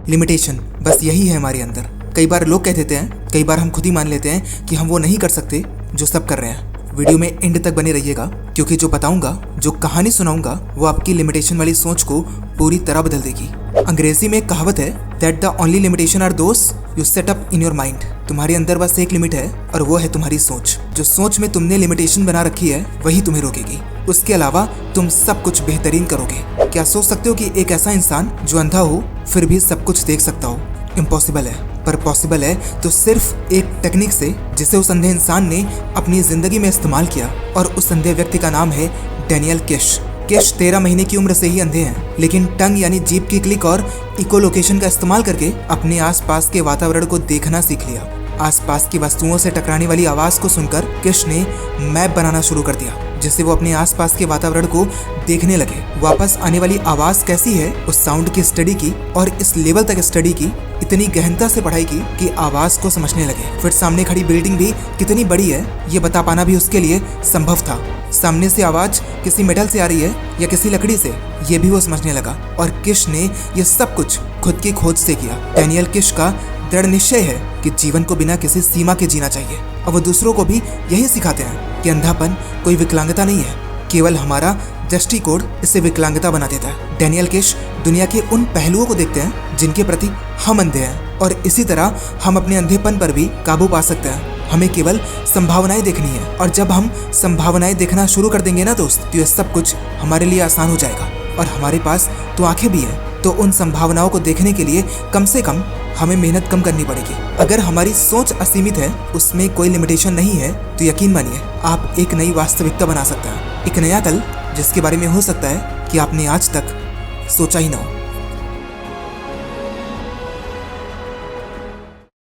Limitation, बस यही है हमारे अंदर। कई बार लोग कह देते हैं, कई बार हम खुद ही मान लेते हैं कि हम वो नहीं कर सकते जो सब कर रहे हैं। वीडियो में एंड तक बने रहिएगा, क्योंकि जो बताऊंगा, जो कहानी सुनाऊंगा, वो आपकी लिमिटेशन वाली सोच को पूरी तरह बदल देगी। अंग्रेजी में एक कहावत है, that the only limitation are those you set up in your mind. तुम्हारे अंदर बस एक लिमिट है और वो है तुम्हारी सोच। जो सोच में तुमने लिमिटेशन बना रखी है वही तुम्हें रोकेगी। उसके अलावा तुम सब कुछ बेहतरीन करोगे। क्या सोच सकते हो कि एक ऐसा इंसान जो अंधा हो फिर भी सब कुछ देख सकता हो? इम्पॉसिबल है, पर पॉसिबल है तो सिर्फ एक टेक्निक से, जिसे उस अंधे इंसान ने अपनी जिंदगी में इस्तेमाल किया। और उस अंधे व्यक्ति का नाम है डैनियल किश। किश 13 महीने की उम्र से ही अंधे हैं, लेकिन टंग यानी जीभ की क्लिक और इको लोकेशन का इस्तेमाल करके अपने आसपास के वातावरण को देखना सीख लिया। आसपास की वस्तुओं से टकराने वाली आवाज को सुनकर किश ने मैप बनाना शुरू कर दिया, जिससे वो अपने आसपास के वातावरण को देखने लगे। वापस आने वाली आवाज कैसी है, उस साउंड की स्टडी की और इस लेवल तक स्टडी की, इतनी गहनता से पढ़ाई की कि आवाज को समझने लगे। फिर सामने खड़ी बिल्डिंग भी कितनी बड़ी है ये बता पाना भी उसके लिए संभव था। सामने से आवाज किसी मेटल से आ रही है या किसी लकड़ी से, ये भी वो समझने लगा। और किश ने ये सब कुछ खुद की खोज से किया। डैनियल किश का दृढ़ निश्चय है कि जीवन को बिना किसी सीमा के जीना चाहिए, और वो दूसरों को भी यही सिखाते हैं कि अंधापन कोई विकलांगता नहीं है, केवल हमारा दृष्टिकोण इसे विकलांगता बना देता है। डैनियल किश दुनिया के उन पहलुओं को देखते हैं जिनके प्रति हम अंधे हैं, और इसी तरह हम अपने अंधेपन पर भी काबू पा सकते हैं। हमें केवल संभावनाएं देखनी है, और जब हम संभावनाएं देखना शुरू कर देंगे ना दोस्त, तो यह सब कुछ हमारे लिए आसान हो जाएगा। और हमारे पास तो आंखें भी हैं, तो उन संभावनाओं को देखने के लिए कम से कम हमें मेहनत कम करनी पड़ेगी। अगर हमारी सोच असीमित है, उसमें कोई लिमिटेशन नहीं है, तो यकीन मानिए आप एक नई वास्तविकता बना सकते हैं। एक नया कल जिसके बारे में हो सकता है कि आपने आज तक सोचा ही ना हो।